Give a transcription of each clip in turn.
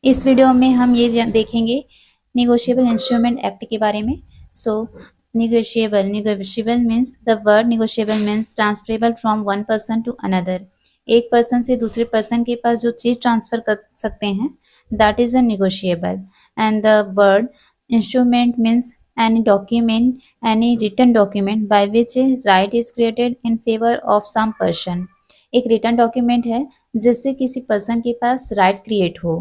इस वीडियो में हम ये देखेंगे निगोशिएबल इंस्ट्रूमेंट एक्ट के बारे में। So negotiable means the word negotiable means transferable from one person to another. एक पर्सन से दूसरे पर्सन के पास जो चीज ट्रांसफर कर सकते हैं that is a negotiable. And the word instrument means any document, any written document by which a right is created in favor of some person। एक रिटर्न डॉक्यूमेंट है जिससे किसी पर्सन के पास राइट क्रिएट हो।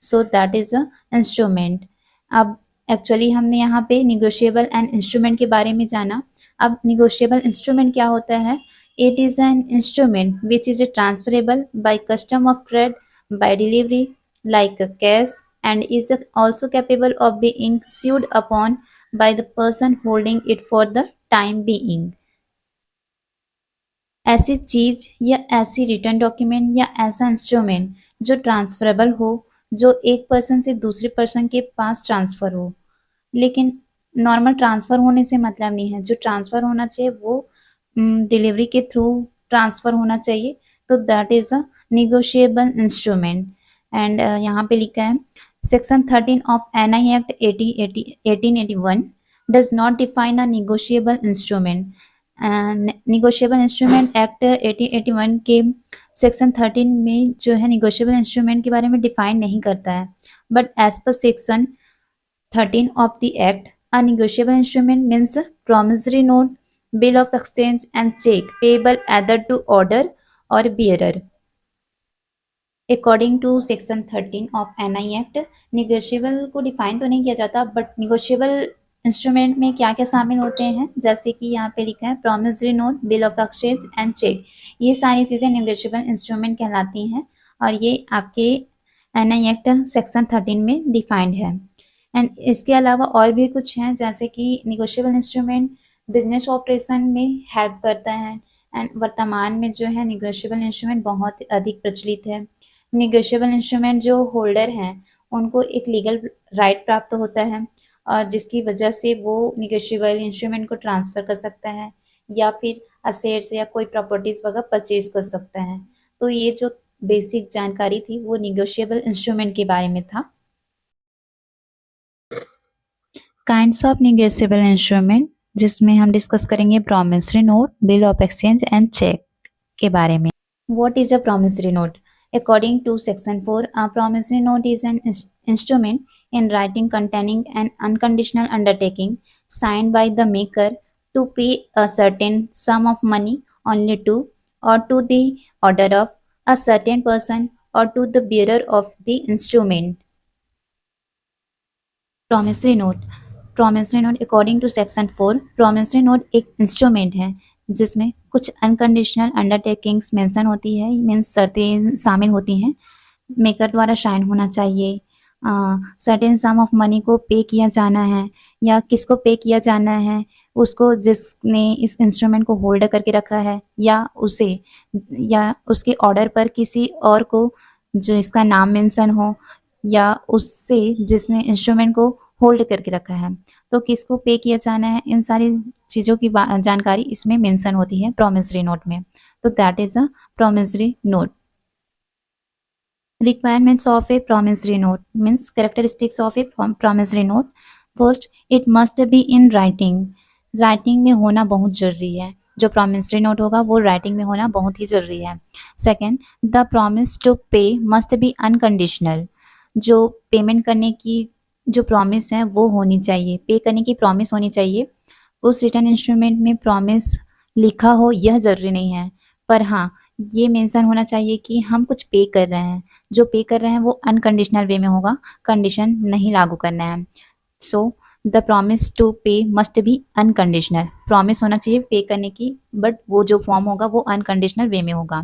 So that is a instrument. अब actually हमने यहाँ पे निगोशिएबल एंड इंस्ट्रूमेंट के बारे में जाना। अब निगोशिएबल इंस्ट्रूमेंट क्या होता है? It is an instrument which is transferable by custom of trade by delivery like cash and is also capable of being sued upon by the person holding it for the time being। ऐसी चीज या ऐसी return document या ऐसा instrument जो transferable हो, जो एक पर्सन से दूसरे पर्सन के पास ट्रांसफर हो। लेकिन नॉर्मल ट्रांसफर होने से मतलब नहीं है, जो ट्रांसफर होना चाहिए वो डिलीवरी के थ्रू ट्रांसफर होना चाहिए। तो that is a negotiable instrument. And यहाँ पे लिखा है section 13 of NI act 1881 does not define a negotiable instrument. Negotiable instrument act 1881 के सेक्शन 13 में जो है निगोशिएबल इंस्ट्रूमेंट के बारे में डिफाइन नहीं करता है। But as per section 13 of the act, a negotiable instrument means a promissory note, bill of exchange and check payable either to order or bearer। According to section 13 of NI Act, negotiable को define तो नहीं किया जाता, but negotiable instrument में क्या क्या शामिल होते हैं, जैसे कि यहाँ पे लिखा है promissory note, bill of exchange and cheque. ये सारी चीज़ें नेगोशिएबल इंस्ट्रूमेंट कहलाती हैं और ये आपके NI एक्ट सेक्शन 13 में डिफाइंड है। एंड इसके अलावा और भी कुछ हैं, जैसे कि निगोशिएबल इंस्ट्रूमेंट बिजनेस ऑपरेशन में हेल्प करता है। एंड वर्तमान में जो है निगोशिएबल इंस्ट्रूमेंट बहुत अधिक प्रचलित है। निगोशिएबल इंस्ट्रूमेंट जो होल्डर हैं उनको एक लीगल राइट प्राप्त होता है और जिसकी वजह से वो निगोशिएबल इंस्ट्रूमेंट को ट्रांसफ़र कर सकता है या फिर असेट्स या कोई प्रॉपर्टीज़ वगैरह परचेज कर सकता है। तो ये जो बेसिक जानकारी थी वो निगोशिएबल इंस्ट्रूमेंट के बारे में था। काइंड्स ऑफ निगोशिएबल इंस्ट्रूमेंट, जिसमें हम डिस्कस करेंगे promissory note, bill of exchange and cheque के बारे में। What is a promissory note? According to section 4, a promissory note is an instrument in writing containing an unconditional undertaking signed by the maker to pay a certain sum of money only to or to the order of a certain person or to the bearer of the instrument। Promissory note according to section 4, promissory note एक instrument है जिसमें कुछ unconditional undertakings mention होती है, means शर्तें शामिल होती हैं। मेकर द्वारा साइन होना चाहिए, सर्टेन सम ऑफ मनी को पे किया जाना है या किसको पे किया जाना है, उसको जिसने इस इंस्ट्रूमेंट को होल्ड करके रखा है या उसे या उसके ऑर्डर पर किसी और को जो इसका नाम मेंशन हो या उससे जिसने इंस्ट्रूमेंट को होल्ड करके रखा है, तो किसको पे किया जाना है, इन सारी चीज़ों की जानकारी इसमें मेंशन होती है प्रॉमिसरी नोट में। तो that is a promissory note. Requirements of a promissory note means characteristics of a promissory note। First, it must be in writing। Writing में होना बहुत ज़रूरी है। जो promissory note होगा वो राइटिंग में होना बहुत ही ज़रूरी है। Second, the promise to pay must be unconditional। जो पेमेंट करने की जो प्रॉमिस है वो होनी चाहिए, पे करने की प्रॉमिस होनी चाहिए। उस रिटर्न इंस्ट्रूमेंट में प्रॉमिस लिखा हो यह ज़रूरी नहीं है, पर हाँ ये मेंशन होना चाहिए कि हम कुछ पे कर रहे हैं। जो पे कर रहे हैं वो अनकंडीशनल वे में होगा, कंडीशन नहीं लागू करना है। सो द प्रॉमिस टू पे मस्ट बी अनकंडीशनल। प्रॉमिस होना चाहिए पे करने की, बट वो जो फॉर्म होगा वो अनकंडीशनल वे में होगा।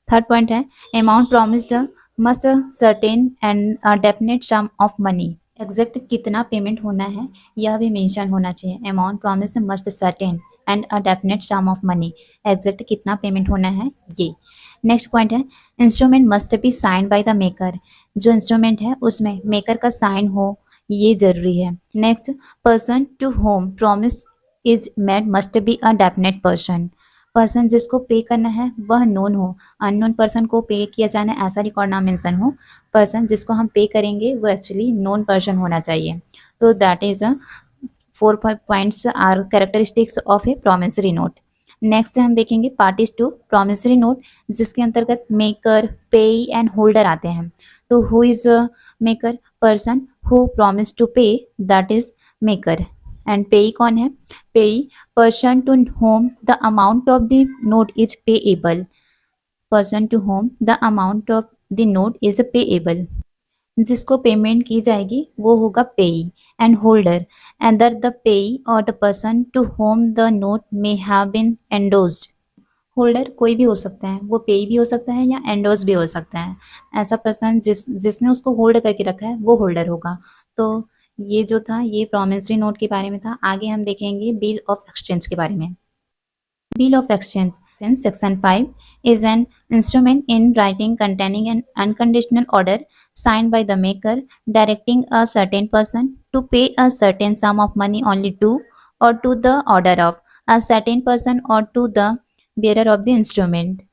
थर्ड पॉइंट है amount promise must certain and definite sum of money. Exact कितना पेमेंट होना है यह भी मेंशन होना चाहिए। Amount promise must certain and a definite sum of money. Exact कितना पेमेंट होना है ये। नेक्स्ट पॉइंट है instrument must be sign by the maker. जो इंस्ट्रूमेंट है उसमें मेकर का साइन हो ये जरूरी है। Next, person to whom promise is made must be a definite person. Person जिसको पे करना है वह नोन हो, अननोन पर्सन को पे किया जाना ऐसा रिकॉर्ड ना मेंशन हो, पर्सन जिसको हम पे करेंगे वो एक्चुअली नोन पर्सन होना चाहिए। तो that is a 4 points are characteristics of a promissory note. Next हम देखेंगे पार्टीज टू प्रोमिसरी नोट, जिसके अंतर्गत मेकर, पेई एंड होल्डर आते हैं। तो who is maker? Person who promise to pay, that is maker. And payee कौन है? Payee person to whom the amount of the note is payable, person to whom the amount of the note is payable, जिसको payment की जाएगी वो होगा पेई। And holder, either the payee और the person to whom the note may have been endorsed. Holder कोई भी हो सकता है, वो पेई भी हो सकता है या एंडोज भी हो सकता है। ऐसा पर्सन जिसने उसको होल्ड करके रखा है वो होल्डर होगा। तो ये जो था ये प्रॉमिसरी नोट के बारे में था। आगे हम देखेंगे बिल ऑफ एक्सचेंज के बारे में। Bill of Exchange, since Section 5, is an instrument in writing containing an unconditional order signed by the maker directing a certain person to pay a certain sum of money only to or to the order of a certain person or to the bearer of the instrument.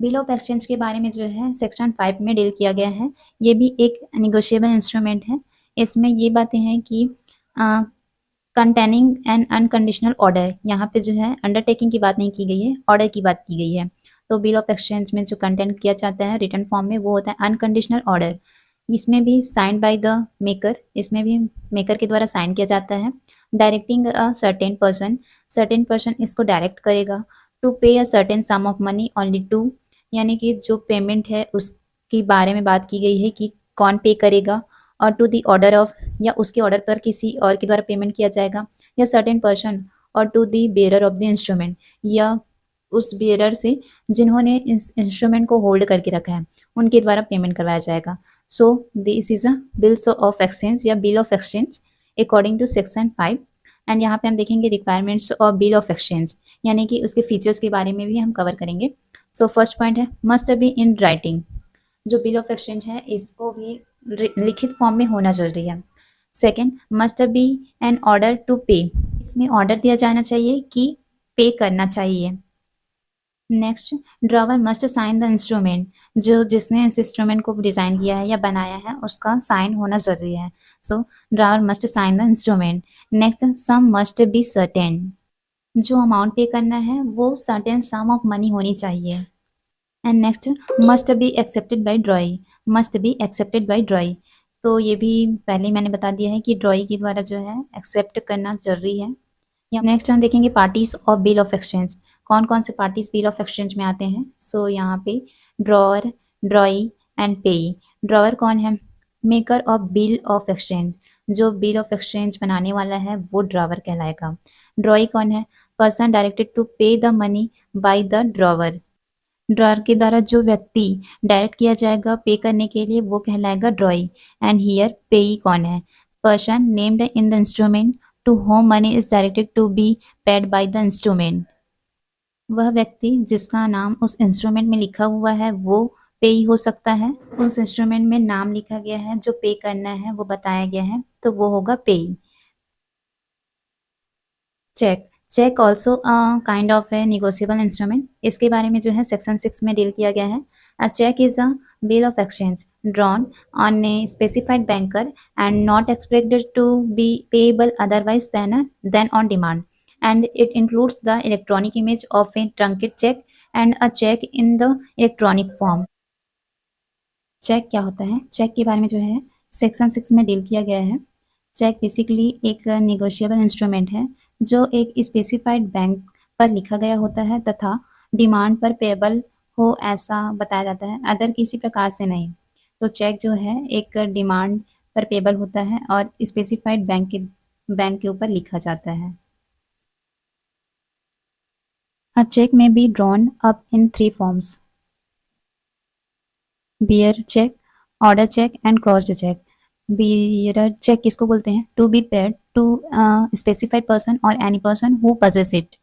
Bill of exchange के बारे में जो है section 5 में deal किया गया है। ये भी एक निगोशिएबल इंस्ट्रूमेंट है। इसमें ये बातें हैं कि कंटेनिंग एन अनकंडीशनल ऑर्डर, यहाँ पे जो है अंडरटेकिंग की बात नहीं की गई है, ऑर्डर की बात की गई है। तो बिल ऑफ एक्सचेंज में जो कंटेंट किया जाता है रिटर्न फॉर्म में वो होता है अनकंडीशनल ऑर्डर। इसमें भी साइन बाय द मेकर, इसमें भी मेकर के द्वारा साइन किया जाता है। Directing a certain person, certain person इसको डायरेक्ट करेगा to pay a certain sum of money only to, यानी कि जो पेमेंट है उसके बारे में बात की गई है कि कौन पे करेगा, और टू दी ऑर्डर ऑफ, या उसके ऑर्डर पर किसी और के द्वारा पेमेंट किया जाएगा, या सर्टेन पर्सन, और to the bearer of the instrument, या उस बेरर से जिन्होंने इस इंस्ट्रूमेंट को होल्ड करके रखा है उनके द्वारा पेमेंट करवाया जाएगा। So this is a bills of exchange या bill of exchange according to section 5। And यहाँ पे हम देखेंगे requirements of bill of exchange, यानी कि उसके फीचर्स के बारे में भी हम कवर करेंगे। सो फर्स्ट पॉइंट है मस्ट बी इन राइटिंग। जो बिल ऑफ एक्सचेंज है इसको भी लिखित फॉर्म में होना जरूरी है। Second, must be an order to pay, इसमें ऑर्डर दिया जाना चाहिए कि पे करना चाहिए। Next, drawer must sign the instrument, जो जिसने इस इंस्ट्रूमेंट को डिजाइन किया है या बनाया है उसका साइन होना जरूरी है। So drawer must sign the instrument. Next, sum must be certain, जो अमाउंट पे करना है वो सर्टेन सम ऑफ मनी होनी चाहिए। And next, must be accepted by ड्रॉई, must be accepted by ड्रॉई। तो ये भी पहले मैंने बता दिया है कि ड्रॉई के द्वारा जो है एक्सेप्ट करना जरूरी है। नेक्स्ट हम देखेंगे parties of bill of exchange, कौन कौन से पार्टीज बिल ऑफ एक्सचेंज में आते हैं। सो यहाँ पे ड्रॉअर, ड्रॉई एंड पेई। ड्रॉअर कौन है? Maker of bill of exchange, जो बिल ऑफ एक्सचेंज बनाने वाला है वो ड्रॉवर कहलाएगा। ड्रॉई कौन है? पर्सन डायरेक्टेड टू पे the money by the drawer, drawer के द्वारा जो व्यक्ति डायरेक्ट किया जाएगा पे करने के लिए वो कहलाएगा ड्रॉई। एंड हियर पेई कौन है? Person named in the instrument to whom money is directed to be paid by the instrument, वह व्यक्ति जिसका नाम उस इंस्ट्रूमेंट में लिखा हुआ है वो पेई हो सकता है। उस इंस्ट्रूमेंट में नाम लिखा गया है, जो पे करना है वो बताया गया है, तो वो होगा payee. Cheque, cheque also kind of a negotiable instrument, इसके बारे में जो है सेक्शन 6 में डील किया गया है। A cheque is a bill of exchange drawn on a specified banker and not expected to be payable otherwise than on demand, and it includes the electronic image of a truncate cheque and a cheque in the electronic form. Cheque क्या होता है? Check के बारे में जो है section 6 में deal किया गया है। चेक बेसिकली एक निगोशिएबल इंस्ट्रूमेंट है जो एक स्पेसिफाइड बैंक पर लिखा गया होता है तथा डिमांड पर पेबल हो ऐसा बताया जाता है, अदर किसी प्रकार से नहीं। तो चेक जो है एक डिमांड पर पेबल होता है और स्पेसिफाइड बैंक के ऊपर लिखा जाता है। A cheque may be drawn up in 3 forms, bearer cheque, order cheque and crossed cheque. Bearer cheque किसको बोलते हैं? To be paid to specified person और any person who possess it,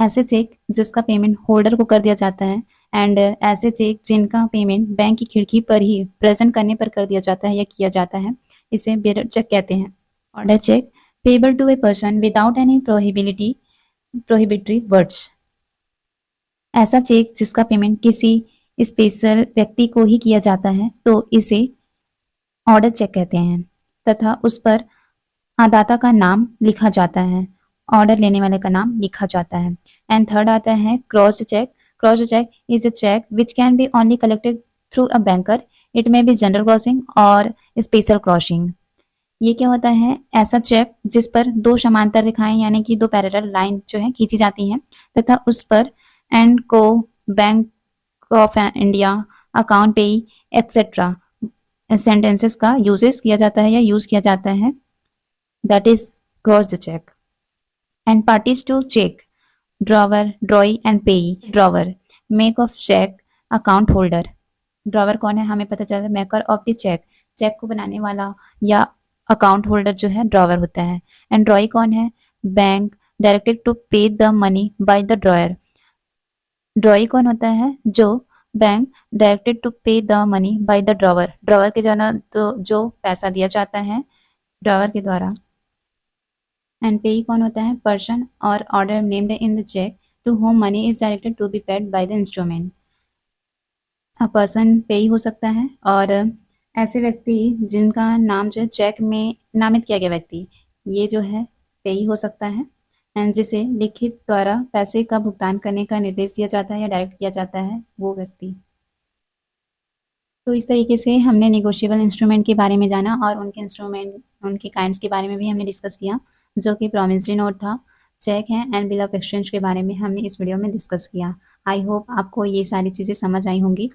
ऐसे चेक जिसका पेमेंट होल्डर को कर दिया जाता है, एंड ऐसे चेक जिनका पेमेंट बैंक की खिड़की पर ही प्रेजेंट करने पर कर दिया जाता है या किया जाता है, इसे बियरर चेक कहते हैं। Order cheque, payable to a person without any prohibility prohibitory words. ऐसा चेक जिसका पेमेंट किसी स्पेशल व्यक्ति को ही किया जाता है तो इसे ऑर्डर चेक कहते हैं तथा उस पर आदाता का नाम लिखा जाता है, ऑर्डर लेने वाले का नाम लिखा जाता है। एंड थर्ड आता है cross cheque. Cross cheque is a cheque which can be only collected through a banker. It may be general crossing और स्पेशल क्रॉसिंग। ये क्या होता है? ऐसा चेक जिस पर दो समांतर रेखाएं यानी कि दो पैरेलल लाइन जो है खींची जाती हैं तथा उस पर एंड को, bank of India, account payee etcetera sentences का यूजेस किया जाता है या यूज किया जाता है, that is cross the cheque. And parties to cheque, drawer, drawee and payee. Drawer, make of cheque, account holder. Drawer कौन है? हमें पता चला, maker of the cheque, cheque को बनाने वाला या अकाउंट होल्डर जो है ड्रॉवर होता है। एंड ड्रॉई कौन है? बैंक, डायरेक्टेड टू पे the money by the dryer. ड्रॉई कौन होता है? जो बैंक डायरेक्टेड टू पे the money by the drawer, drawer के द्वारा तो जो पैसा दिया जाता है ड्रॉवर के द्वारा। एंड पेई कौन होता है? Person or order named in the cheque to whom money is directed to be paid by the instrument. Person payee हो सकता है और ऐसे व्यक्ति जिनका नाम जो है चेक में नामित किया गया व्यक्ति, ये जो है पेई हो सकता है एंड जिसे लिखित द्वारा पैसे का भुगतान करने का निर्देश दिया जाता है या डायरेक्ट किया जाता है वो व्यक्ति। तो इस तरीके से हमने नेगोशिएबल इंस्ट्रूमेंट के बारे में जाना और उनके इंस्ट्रूमेंट, उनके काइंड्स के बारे में भी हमने डिस्कस किया, जो कि प्रॉमिसरी नोट था, चेक है एंड बिल ऑफ एक्सचेंज के बारे में हमने इस वीडियो में डिस्कस किया। आई होप आपको ये सारी चीज़ें समझ आई होंगी।